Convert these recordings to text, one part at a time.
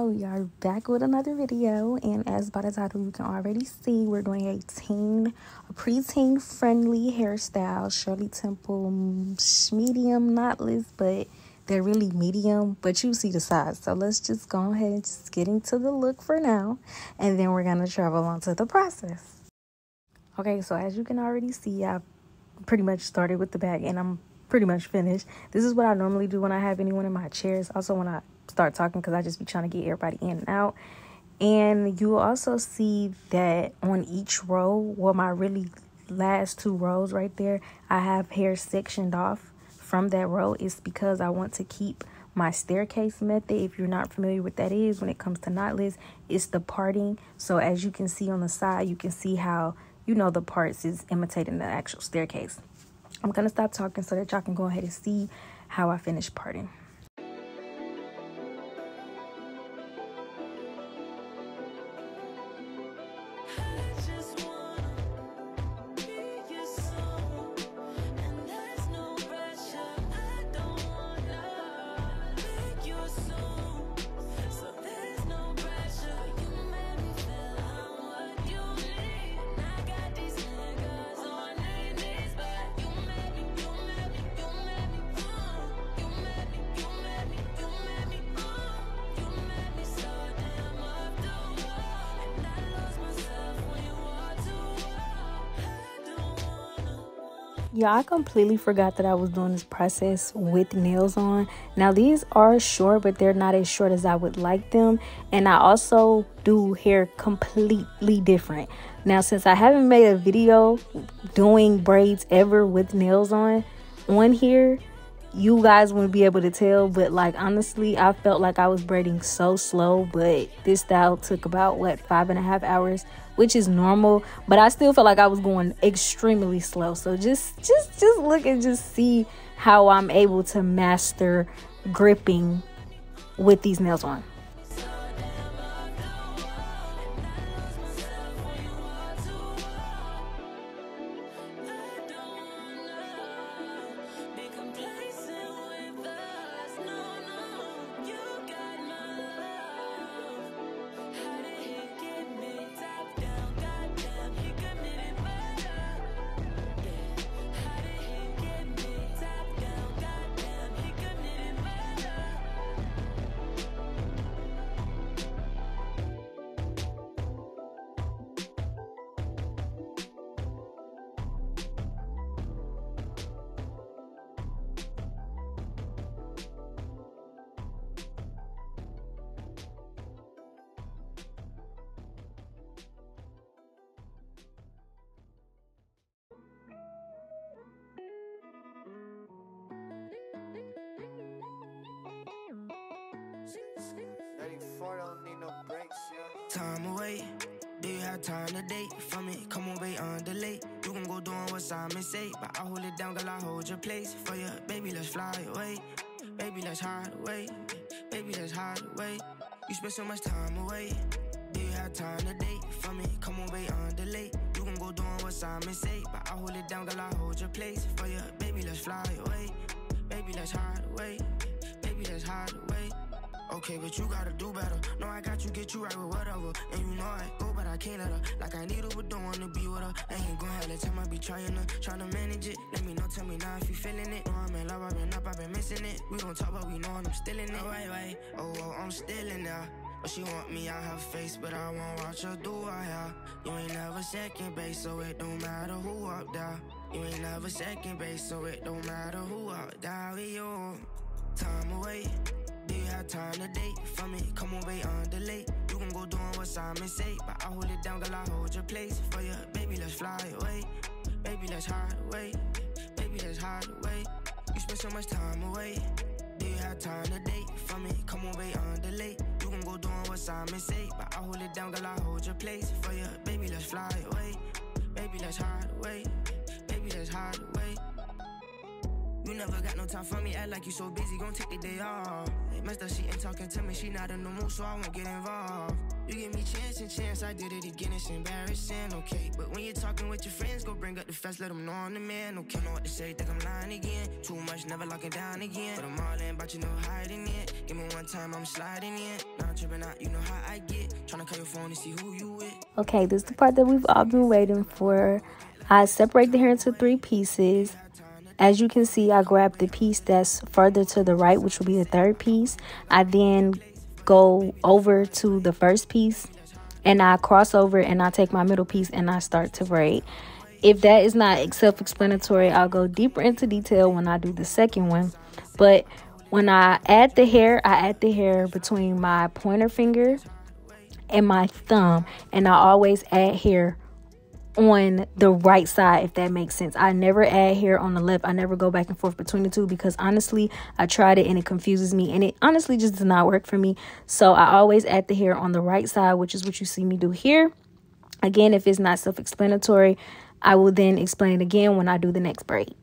y'all, we are back with another video, and as by the title you can already see, we're doing a preteen friendly hairstyle. Shirley Temple medium knotless, but they're really medium, but you see the size. So let's just go ahead and just get into the look for now, and then we're gonna travel on to the process. Okay, so as you can already see, I've pretty much started with the back and I'm pretty much finished. This is what I normally do when I have anyone in my chairs. Also when I start talking, because I just be trying to get everybody in and out. And you will also see that on each row, well, my really last two rows right there, I have hair sectioned off from that row. It's because I want to keep my staircase method. If you're not familiar with that is, when it comes to knotless, it's the parting. So as you can see on the side, you can see how, you know, the parts is imitating the actual staircase. I'm gonna stop talking so that y'all can go ahead and see how I finish parting. Yeah, I completely forgot that I was doing this process with nails on. Now, these are short, but they're not as short as I would like them. And I also do hair completely different. Now, since I haven't made a video doing braids ever with nails on here, you guys wouldn't be able to tell. But, like, honestly, I felt like I was braiding so slow. But this style took about, 5.5 hours, which is normal, but I still felt like I was going extremely slow. So just look and just see how I'm able to master gripping with these nails on. Time away, do you have time to date? For me, come on, wait on delay. You can go doing what Simon say, but I hold it down, girl, I hold your place. For you, baby, let's fly away. Baby, let's hide away. Baby, let's hide away. You spend so much time away. Do you have time to date? For me, come on, wait on delay. You can go doing what Simon say, but I hold it down, girl, I hold your place. For you, baby, let's fly away. Baby, let's hide away. Baby, let's hide away. Okay, but you gotta do better. No, I got you, get you right with whatever. And you know I go, but I can't let her. Like I need her, but don't wanna be with her. I ain't gonna have the time, I be trying to manage it. Let me know, tell me now if you feeling it. No, I'm in love, I've been up, I've been missing it. We gon' talk, but we know I'm still in it. Oh, wait, oh, I'm still in there. But she want me out her face, but I won't watch her do her hair. You ain't never second base, so it don't matter who up there. You ain't never second base, so it don't matter who up there with you. Time away. Do you have time to date? For me, come on, wait on delay. You can go doing what Simon say, but I hold it down, girl, I hold your place. For you, baby, let's fly away. Baby, let's hide away. Baby, let's hide away. You spend so much time away. Do you have time to date? For me, come on, wait on delay. You can go doing what Simon say, but I hold it down, girl, I hold your place. For you, baby, let's fly away. Baby, let's hide away. Baby, let's hide away. You never got no time for me, act like you so busy, gon' take the day off. Hey, messed up, she ain't talking to me, she not in the mood, so I won't get involved. You give me chance and chance, I did it again, it's embarrassing, okay. But when you're talking with your friends, go bring up the facts, let them know I'm the man, okay. Know what to say, think I'm lying again. Too much, never locking down again. But I'm all in, but you know hiding it. Give me one time, I'm sliding in. Now I'm tripping out, you know how I get. Tryna call your phone to see who you with. Okay, this is the part that we've all been waiting for. I separate the hair into 3 pieces. As you can see, I grab the piece that's further to the right, which will be the 3rd piece. I then go over to the 1st piece and I cross over and I take my middle piece and I start to braid. If that is not self-explanatory, I'll go deeper into detail when I do the 2nd one. But when I add the hair between my pointer finger and my thumb, and I always add hair on the right side, if that makes sense. I never add hair on the left. I never go back and forth between the two because honestly, I tried it and it confuses me and it honestly just does not work for me. So I always add the hair on the right side, which is what you see me do here. Again, if it's not self-explanatory, I will then explain it again when I do the next braid.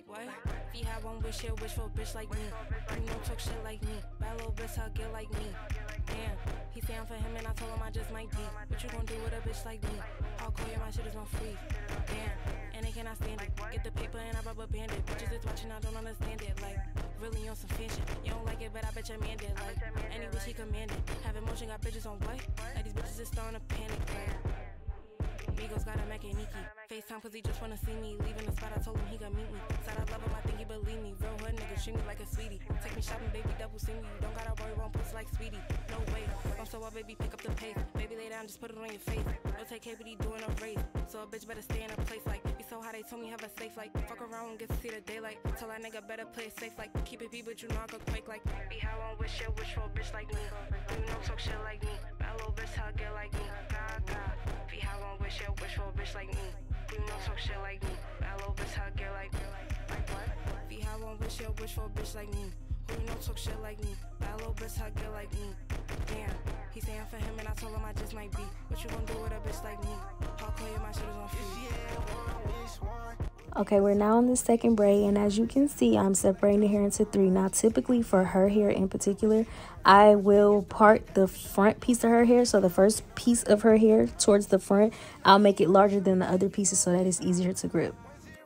What? If have one wish, he'll wish for a bitch like me. You don't talk shit like me. Bad little bitch, I'll get like me. Damn, he saying for him and I told him I just might be. What you gonna do with a bitch like me? I'll call you, my shit is on free. Damn, and they cannot stand it. Get the paper and I rubber band it. Bitches is watching, I don't understand it. Like, really on some fan shit. You don't like it, but I bet your man did. Like, any wish he commanded. Have emotion, got bitches on what? Like, these bitches is starting to panic. Like, Migos got a Mac and Nikki. FaceTime cause he just wanna see me. Leaving the spot, I told him he gon' meet me. Said I love him, I think he believe me. Real hood nigga, treat me like a sweetie. Take me shopping, baby, double see me. You don't gotta worry, won't pussy like Speedy. No way, I'm so up, baby, pick up the pace. Baby, lay down, just put it on your face. Don't take care, but he doing a race. So a bitch better stay in a place like. Be so high, they told me have a safe like. Fuck around and get to see the daylight. Tell that nigga better play it safe like. Keep it B, but you know I could quake like. Be how I wish you wish for a bitch like me. You don't talk shit like me. Bad little bitch, I'll get like me. God, God. Be how I wish you wish for a bitch like me. You don't talk shit like me. Bad little bitch, I'll get like me. Like what? Be how I wish you wish for a bitch like me. Who you know talk shit like me. Bad little bitch, I'll get like me. Damn, he saying for him and I told him I just might be. What you gonna do with a bitch like me? I'll call you, my shit is on free. Okay, we're now on the 2nd braid, and as you can see, I'm separating the hair into 3. Now, typically for her hair in particular, I will part the front piece of her hair. So the first piece of her hair towards the front, I'll make it larger than the other pieces so that it's easier to grip.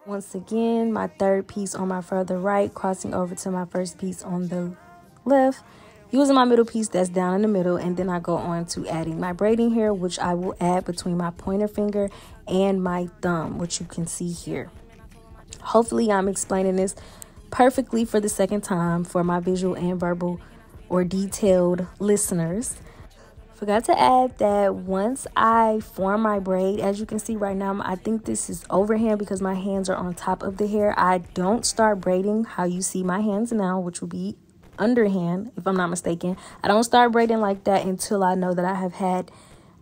Once again, my 3rd piece on my further right, crossing over to my 1st piece on the left, using my middle piece that's down in the middle, and then I go on to adding my braiding hair, which I will add between my pointer finger and my thumb, which you can see here. Hopefully I'm explaining this perfectly for the 2nd time for my visual and verbal or detailed listeners. Forgot to add that once I form my braid, as you can see right now, I think this is overhand because my hands are on top of the hair. I don't start braiding how you see my hands now, which will be underhand if I'm not mistaken. I don't start braiding like that until I know that I have had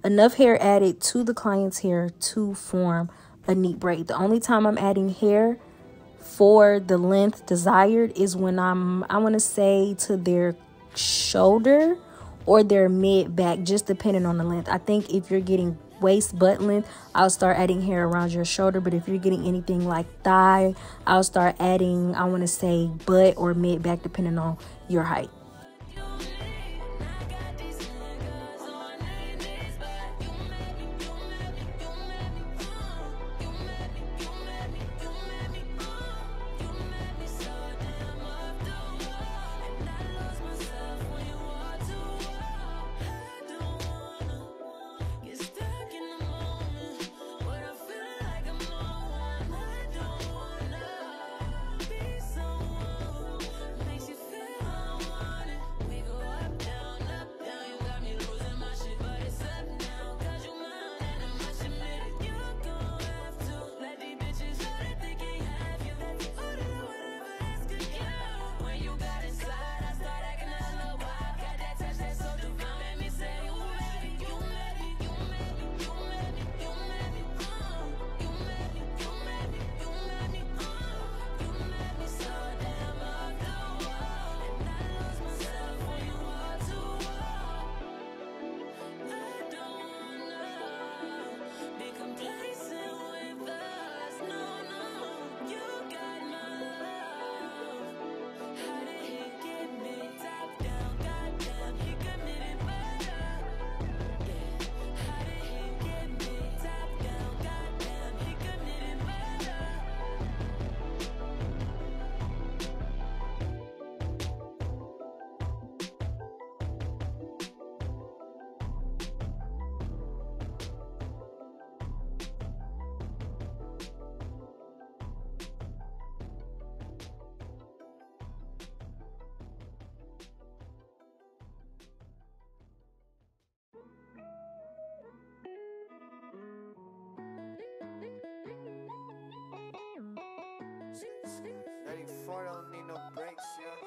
enough hair added to the client's hair to form a neat braid. The only time I'm adding hair for the length desired is when I want to say to their shoulder or their mid back, just depending on the length. I think if you're getting waist butt length, I'll start adding hair around your shoulder. But if you're getting anything like thigh, I'll start adding, I want to say butt or mid back, depending on your height.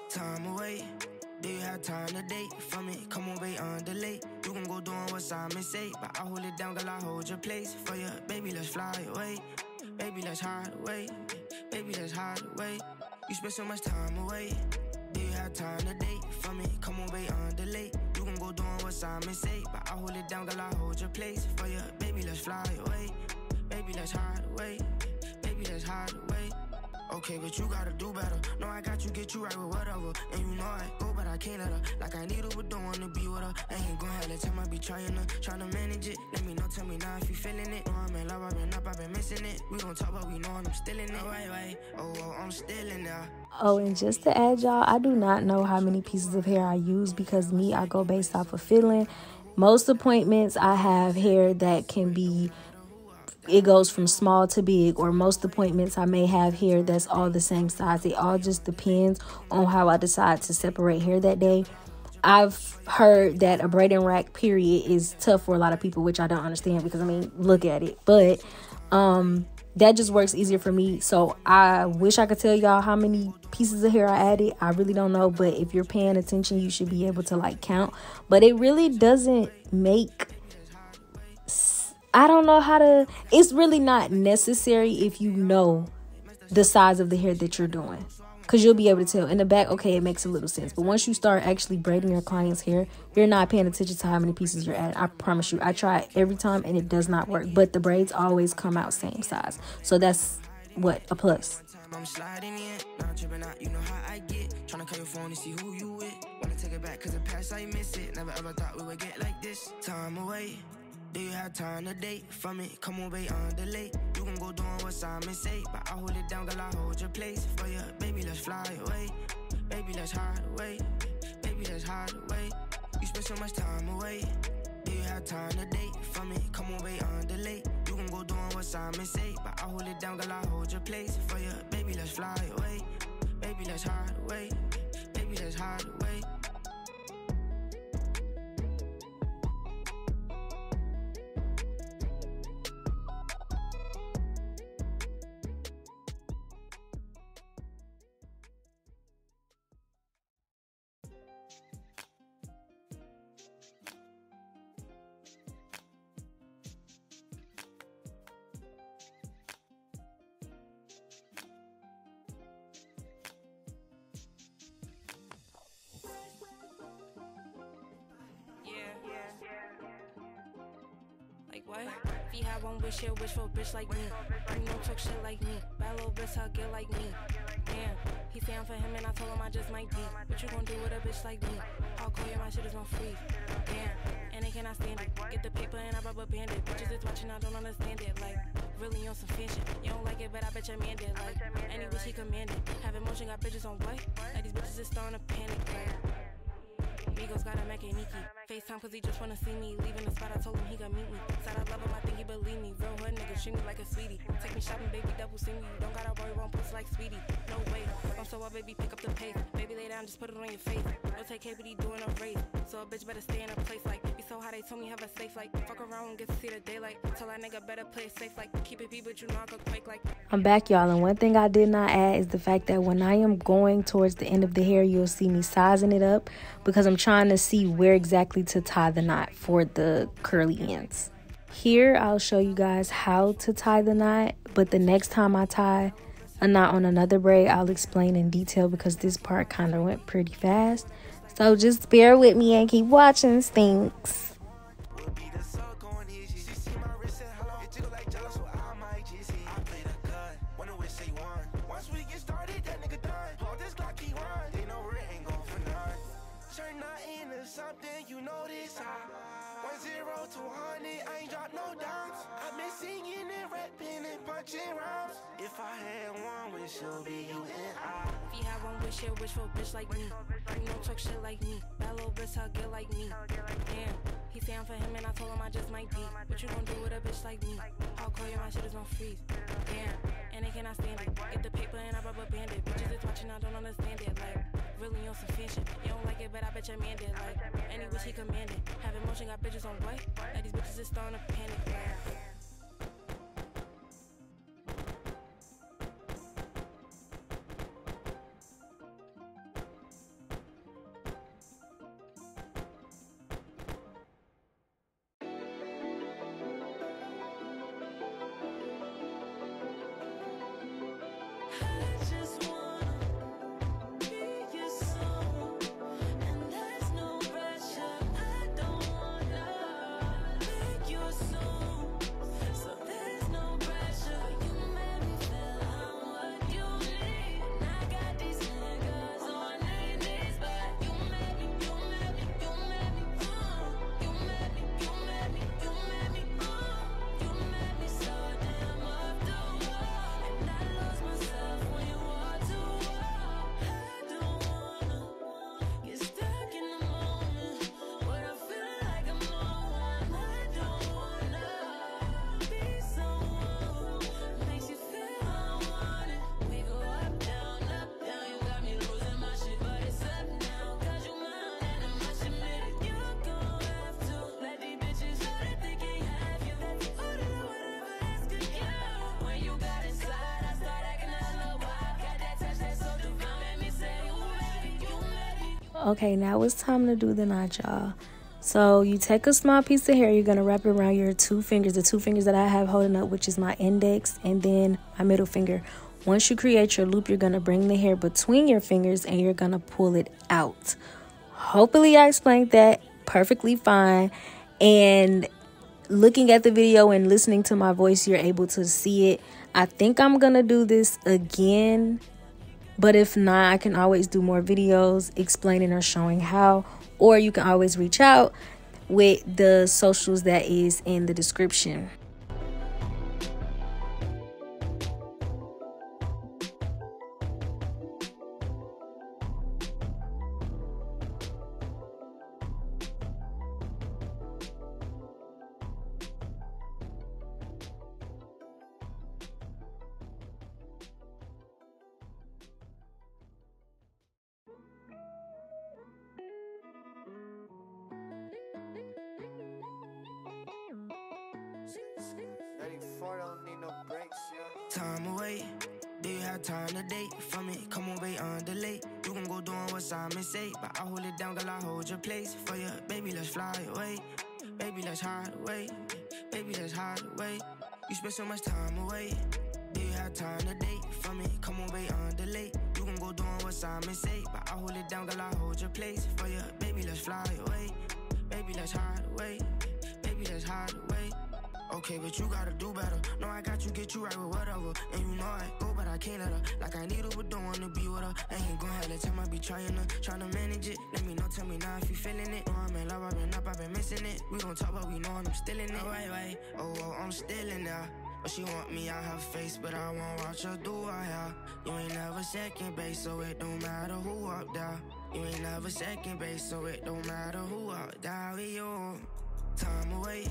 time away. Do you have time to date? For me, come on, wait on delay. You can go doing what Simon say, but I hold it down, girl, I hold your place. For you, baby, let's fly away. Baby, let's hide away. Baby, let's hide away. You spend so much time away. Do you have time to date? For me, come on, wait on delay. You can go doing what Simon say, but I hold it down, girl, I hold your place. For you, baby, let's fly away. Baby, let's hide away. Baby, let's hide away. Okay, but you gotta do better. No, I got you, get you right with whatever. And you know I go, but I can't let her. Like I need her, but don't wanna be with her. I ain't gon' have the time, I be trying to manage it. Let me know, tell me now if you feeling it. No, I'm in love, I've been up, I've been missing it. We gon' talk, but we know I'm still in it. Right. Oh, I'm still in there. Oh, and just to add, y'all, I do not know how many pieces of hair I use because me, I go based off of feeling. Most appointments, I have hair that can be, it goes from small to big, or most appointments I may have hair that's all the same size. It all just depends on how I decide to separate hair that day. I've heard that a braiding rack period is tough for a lot of people, which I don't understand because I mean, look at it. But that just works easier for me. So I wish I could tell y'all how many pieces of hair I added. I really don't know, but if you're paying attention, you should be able to like count. But it really doesn't make, I don't know how to, it's really not necessary if you know the size of the hair that you're doing, because you'll be able to tell. In the back, okay, it makes a little sense, but once you start actually braiding your client's hair, you're not paying attention to how many pieces you're adding. I promise you, I try it every time and it does not work, but the braids always come out same size, so that's what a plus. I'm sliding in, not tripping out, you know how I get. Trying to call your phone to see who you with. Wanna take it back, cause the past I miss it. Never ever thought we would get like this. Time away. Do you have time to date? For me, come on, wait on delay. You can go doing what Simon say, but I hold it down, girl, I hold your place. For you, baby, let's fly away. Baby, let's hide away. Baby, let's hide away. You spend so much time away. Do you have time to date? For me, come on, wait on delay. You can go doing what Simon say, but I hold it down, girl, I hold your place. For you, baby, let's fly away. Baby, let's hide away. Baby, let's hide away. What? If you have one wish, you'll wish for a bitch like me. You don't talk shit like me. Bad little bitch, I'll get like me. Damn, he saying for him and I told him I just might be. What you gonna do with a bitch like me? I'll call you, my shit is on freeze. Damn, and they cannot stand it. Get the paper and I rubber band it. Bitches is watching, I don't understand it. Like, really on some fan shit. You don't like it, but I bet your man did. Like, any wish he commanded. Have emotion, got bitches on what? Like, these bitches is starting to panic. Like, Migos got a Mac and Nikki. FaceTime cause he just wanna see me. Leaving the spot, I told him he gon' meet me. Said I love him, I think he believe me. Real hood nigga, treat me like a sweetie. Take me shopping, baby, double see me. You don't gotta worry, won't post like Sweetie. No way, I'm so up, baby, pick up the pace. Baby, lay down, just put it on your face. No take KBD doing a race. So a bitch better stay in a place like. Be so high, they told me have a safe like. Fuck around and get to see the daylight. Tell that nigga better play it safe like. Keep it beat, but you know I go quake like. I'm back, y'all, and one thing I did not add is the fact that when I am going towards the end of the hair, you'll see me sizing it up because I'm trying to see where exactly to tie the knot for the curly ends. Here, I'll show you guys how to tie the knot, but the next time I tie a knot on another braid, I'll explain in detail because this part kind of went pretty fast. So just bear with me and keep watching, stinks. If I had one wish, it'll be you and I. If you have one wish, you'll wish for a bitch like me. You don't talk shit like me. Bad little bitch, I'll get like me. Damn, he saying for him and I told him I just might be. What you gonna do with a bitch like me? I'll call you, my shit is on freeze. Damn, and they cannot stand it. Get the paper and I rubber band it. Bitches is watching, I don't understand it. Like, really on some fan shit. You don't like it, but I bet your man did. Like, any wish he commanded. Have emotion, got bitches on what? Like, these bitches is starting to panic. Like, Okay, now it's time to do the knot, y'all. So you take a small piece of hair, you're going to wrap it around your two fingers, the two fingers that I have holding up, which is my index and then my middle finger. Once you create your loop, you're going to bring the hair between your fingers and you're going to pull it out. Hopefully I explained that perfectly fine. And looking at the video and listening to my voice, you're able to see it. I think I'm going to do this again. But if not, I can always do more videos explaining or showing how. Or you can always reach out with the socials that is in the description. Time away. Do you have time to date? For me, come on, wait on delay. You can go doing what Simon say, but I hold it down, girl, I hold your place. For you, baby, let's fly away. Baby, let's hide away. Baby, let's hide away. You spend so much time away. Do you have time to date? For me, come on, wait on delay. You can go doing what Simon say, but I hold it down, girl, I hold your place. For you, baby, let's fly away. Baby, let's hide away. Baby, let's hide away. Okay, but you gotta do better. No, I got you, get you right with whatever. And you know I go, but I can't let her. Like I need her, but don't wanna be with her. I ain't gon' have the time, I be trying to manage it. Let me know, tell me now if you feeling it. No, I'm in love, I've been up, I've been missing it. We gon' talk, but we know I'm still in it. Oh, wait, oh, I'm still in there. But she want me out her face, but I won't watch her do her hair. You ain't never second base, so it don't matter who up there. You ain't never second base, so it don't matter who up there with you. Time away.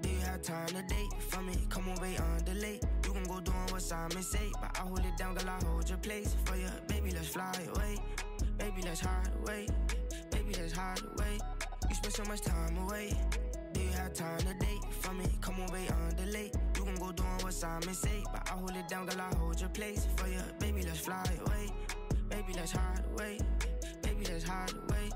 Do you have time to date? For me, come on, wait on delay. You can go doing what Simon say, but I hold it down, girl, I hold your place. For you, baby, let's fly away. Baby, let's hide away. Baby, let's hide away. You spend so much time away. Do you have time to date? For me, come on, wait on delay. You can go doing what Simon say, but I hold it down, girl, I hold your place. For you, baby, let's fly away. Baby, let's hide away. Baby, let's hide away.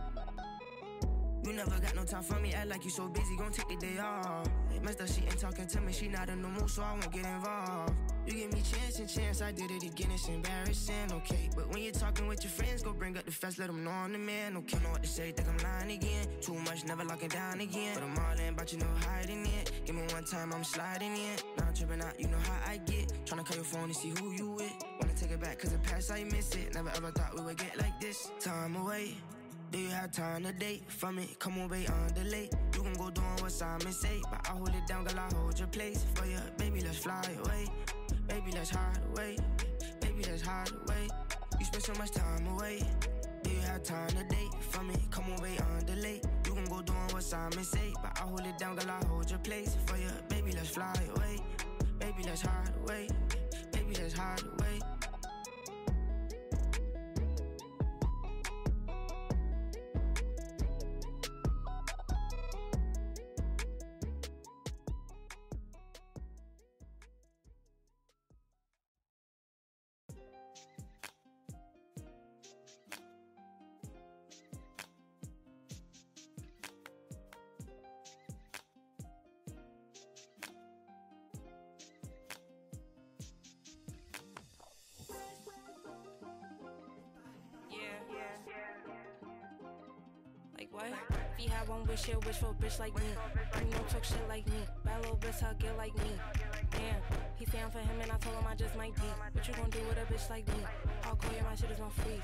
You never got no time for me, act like you so busy, gon' take the day off. Hey, Mister, she ain't talking to me, she not in the mood, so I won't get involved. You give me chance and chance, I did it again, it's embarrassing, okay. But when you're talking with your friends, go bring up the facts, let them know I'm the man, okay. Know what to say, think I'm lying again. Too much, never locking down again. But I'm all in, but you know hiding it. Give me one time, I'm sliding in. Now I'm tripping out, you know how I get. Tryna call your phone to see who you with. Wanna take it back, cause the past I miss it. Never ever thought we would get like this. Time away. Do you have time to date? For me, come on, wait on delay. You can go doing what Simon say, but I hold it down, girl, I hold your place. For you, baby, let's fly away. Baby, let's hide away. Baby, let's hide away. You spend so much time away. Do you have time to date? For me, come on, wait on delay. You can go doing what Simon say, but I hold it down, girl, I hold your place. For you, baby, let's fly away. Baby, let's hide away. Baby, let's hide away. He had one wish, he'll wish for a bitch like me. You know, talk shit like me. Bad little bitch, I'll get like me. Damn, he say I'm for him and I told him I just might be. What you gon' do with a bitch like me? I'll call you, my shit is on free.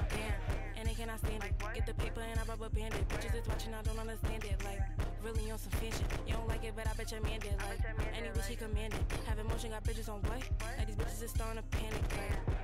Damn, and they cannot stand it. Get the paper and I rubber band it. Bitches is watching, I don't understand it. Like, really on some fan shit. You don't like it, but I bet your man did. Like, any bitch he commanded. Have emotion, got bitches on what? Like, these bitches is starting to panic. Like,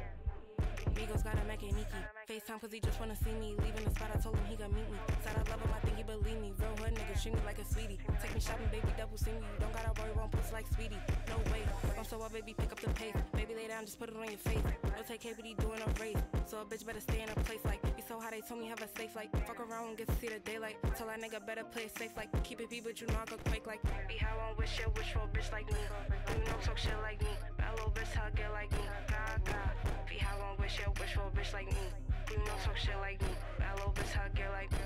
Migos got a mechanique. FaceTime cause he just wanna see me. Leaving the spot, I told him he could meet me. Said I love him, I think he believe me. Real hood nigga, treat me like a sweetie. Take me shopping, baby, double see me. You don't gotta worry, won't pussy like Sweetie. No way, I'm so up, baby, pick up the pace. Baby, lay down, just put it on your face. No take KBD doing a race. So a bitch better stay in a place like. Be so high, they told me have a safe like. Fuck around and get to see the daylight. Tell that nigga better play it safe like. Keep it B, but you know I could quake like. Be how I wish shit, wish for a bitch like me. You know talk shit like me. That little bitch, how get like me. God, God. Be how I wish shit, wish for a bitch like me. You know talk shit like me. That little bitch, how get like me.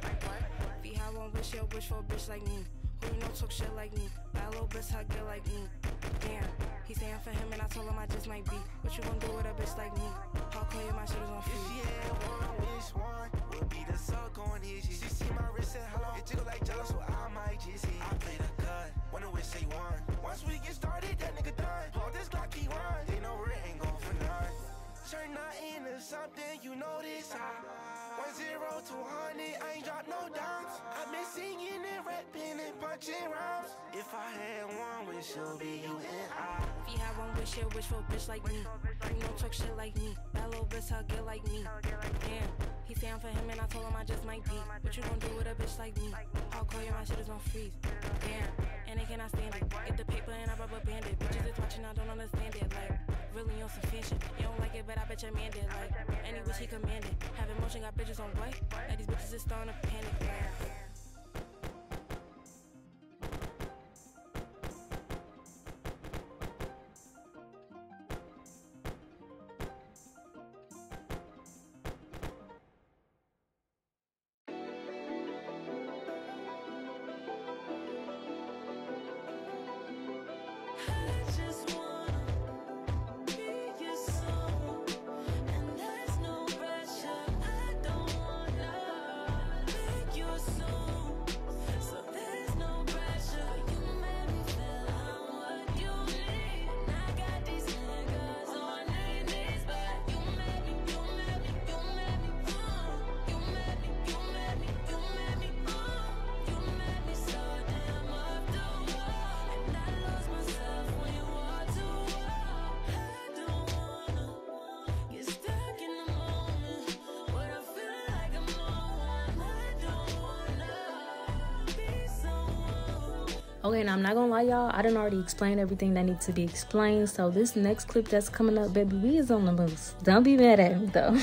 Like what? Be how I wish shit, wish for a bitch like me. Who you know talk shit like me. That little bitch, how get like me. Damn, he saying for him and I told him I just might be. What you gon' do with a bitch like me? I'll call you, my shit is on free. If she had one wish, one would be the suck on his. She see my wrist and hello. It jiggle like jello, so I might just hit. I play the cut, wonder which say one. Once we get started, that nigga done. Hold this Glock, he run. They know it ain't going for none. Turn nothing into something, you know this how. 1-0 to 100, I ain't dropped no downs. I've been singing and rapping and punching rhymes. If I had one wish, it'll be you and I. If he had one wish, he'll wish for a bitch like me. You know talk shit like me. That little bitch, I'll get like me. Damn, he say I'm for him and I told him I just might be. What you gon' do with a bitch like me? I'll call you, my shit is on freeze. Damn, and they cannot stand it. Get the paper and I rubber band it. Bitches is watching, I don't understand it. Like, really on some fan shit. You don't like it, but I bet your man did. Like, any wish he commanded. Have emotion, got bitches on what? Like, these bitches is starting to panic. Like, Okay, now I'm not gonna lie, y'all. I done already explained everything that needs to be explained. So this next clip that's coming up, baby, we is on the moose. Don't be mad at me, though.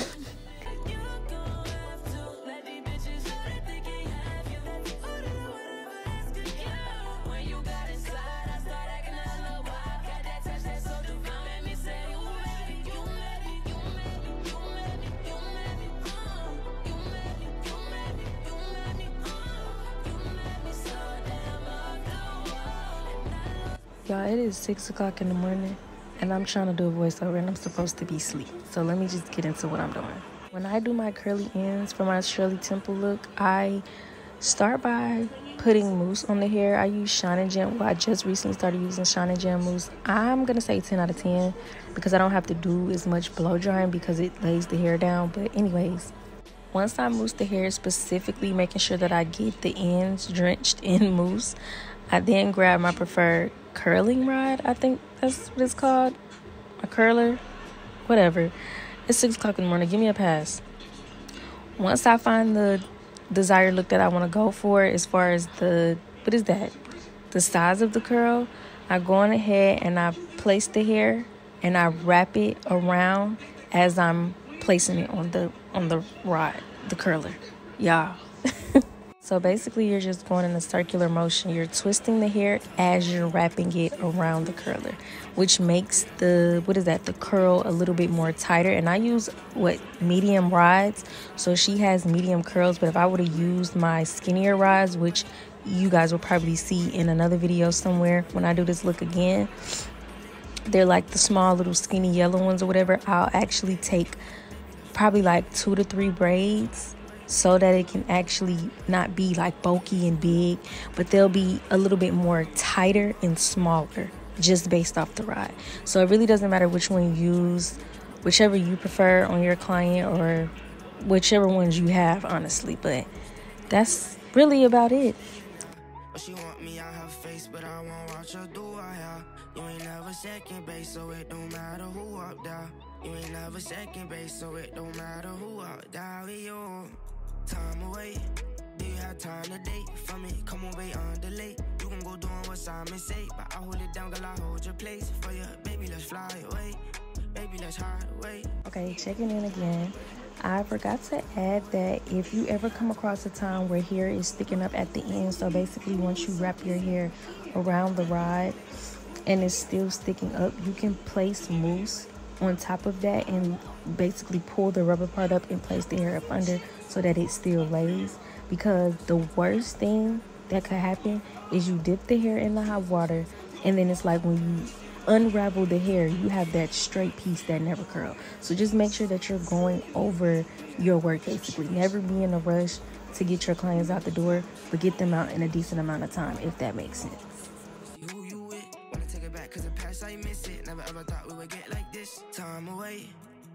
Y'all, it is 6 o'clock in the morning and I'm trying to do a voiceover and I'm supposed to be asleep. So let me just get into what I'm doing. When I do my curly ends for my Shirley Temple look, I start by putting mousse on the hair. I use Shine and Gem. Well, I just recently started using Shine and Gem mousse. I'm gonna say 10 out of 10 because I don't have to do as much blow drying because it lays the hair down. But anyways, once I mousse the hair, specifically making sure that I get the ends drenched in mousse, I then grab my preferred curling rod. I think that's what it's called. A curler. Whatever. It's 6 o'clock in the morning. Give me a pass. Once I find the desired look that I want to go for as far as the, what is that? The size of the curl, I go on ahead and I place the hair and I wrap it around as I'm placing it on the rod, the curler. Y'all. So basically, you're just going in a circular motion. You're twisting the hair as you're wrapping it around the curler, which makes the curl a little bit more tighter. And I use medium rods, so she has medium curls. But if I would have used my skinnier rods, which you guys will probably see in another video somewhere when I do this look again, they're like the small little skinny yellow ones or whatever. I'll actually take probably like 2 to 3 braids. so that it can actually not be like bulky and big, but they'll be a little bit more tighter and smaller just based off the rod. So it really doesn't matter which one you use, whichever you prefer on your client or whichever ones you have, honestly. But that's really about it. She want me out her face, but I won't watch her do I, yeah. You ain't never second base, so it don't matter who up there. You ain't never second base, so it don't matter who up there with you. Time away, do you have time to date? For me, come away on delay. You can go doing what Simon say, but I hold it down, girl, I hold your place. For you, baby, let's fly away. Baby, let's hide away. Okay, checking in again. I forgot to add that if you ever come across a time where hair is sticking up at the end, so basically once you wrap your hair around the rod and it's still sticking up, you can place mousse on top of that and basically pull the rubber part up and place the hair up under so that it still lays. Because the worst thing that could happen is you dip the hair in the hot water and then it's like when you unravel the hair, you have that straight piece that never curl. So just make sure that you're going over your work, basically. Never be in a rush to get your clients out the door, but get them out in a decent amount of time, if that makes sense. Who you with? Wanna take it back, cause the past I miss it. Never ever thought we would get like this. Time away,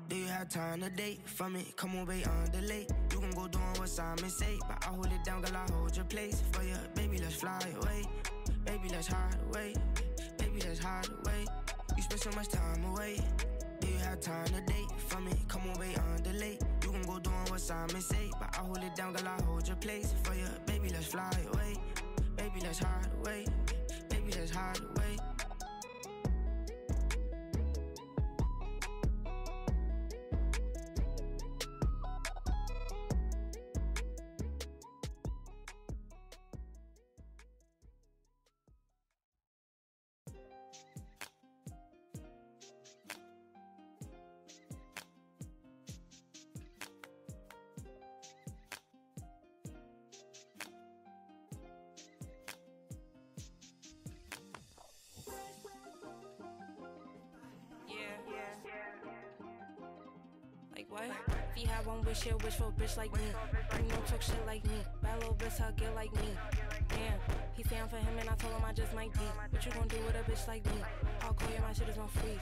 do you have time to date? For me, come away on delay. You can go doing what Simon say, but I hold it down, girl, I hold your place. For you, baby, let's fly away. Baby, let's hide away. Baby, let's hide away. You spend so much time away. Do you have time to date? For me, come away on delay. You can go doing what Simon say, but I hold it down, girl, I hold your place. For you, baby, let's fly away. Baby, let's hide away. Baby, let's hide away. Like what? If you have one wish, he'll wish for a bitch like me. You don't talk shit like me. Bad little bitch, I'll get like me. Damn, he say I'm for him and I told him I just might be. What you gon' do with a bitch like me? I'll call you, my shit is on free.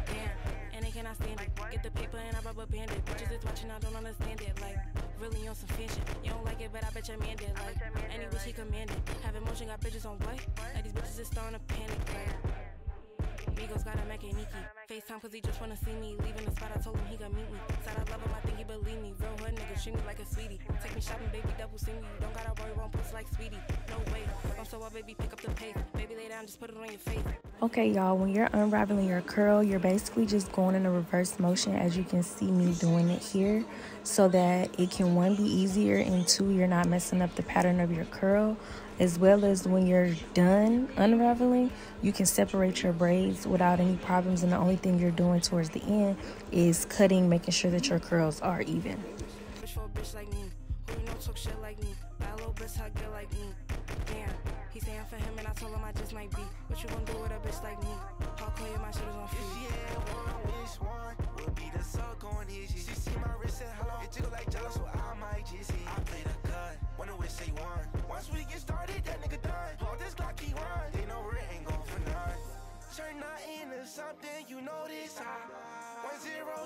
Damn, and they cannot stand it. Get the paper and I rubber band it. Bitches is watching, I don't understand it. Like, really on some fan shit. You don't like it, but I bet your man did. Like, any wish he commanded. Have emotion, got bitches on what? Like, these bitches is starting to panic. Like, Migos got a Mac and Nikki. FaceTime cause he just wanna see me. Leaving the spot, I told him he gonna meet me. Said I love him, I think he believe me. Real hood nigga, treat me like a sweetie. Take me shopping, baby, double see me. You don't gotta worry, wrong puss like sweetie. No way, I'm so up, baby, pick up the pace. Baby, lay down, just put it on your face. Okay, y'all, when you're unraveling your curl, you're basically just going in a reverse motion, as you can see me doing it here, so that it can, one, be easier, and two, you're not messing up the pattern of your curl. As well as when you're done unraveling, you can separate your braids without any problems, and the only thing you're doing towards the end is cutting, making sure that your curls are even. Wish for a bitch like me, who you know talk shit like me. Bad little bitch, I get like me. Damn, he say I'm for him and I told him I just might be. What you gon' do with a bitch like me? I'll call you, my shit is on free. If she had one wish, one would be the suck on his. She see my wrist and hello, it jiggle like jello, so I might just see. I play the cut, wanna wish say one. Once we get started, that nigga done. Hold this Glock, he run. They know it ain't gon' for none. Turn nothing into something, you know this. 10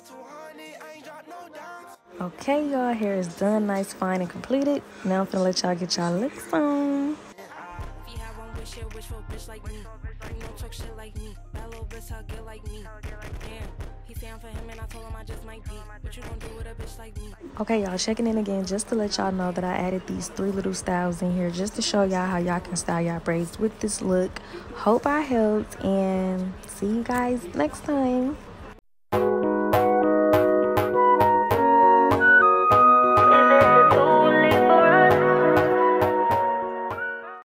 to 100, I ain't drop no dimes. Okay, y'all, hair is done, nice, fine, and completed. Now I'm gonna let y'all get y'all looks on. If you have one wish, he'll wish for a bitch like me. You don't talk shit like me. Bad little bitch, I'll get like me. Damn, he say I'm for him and I told him I just might be. What you gon' do with a bitch like me? Okay, y'all, checking in again just to let y'all know that I added these 3 little styles in here just to show y'all how y'all can style y'all braids with this look. Hope I helped, and see you guys next time.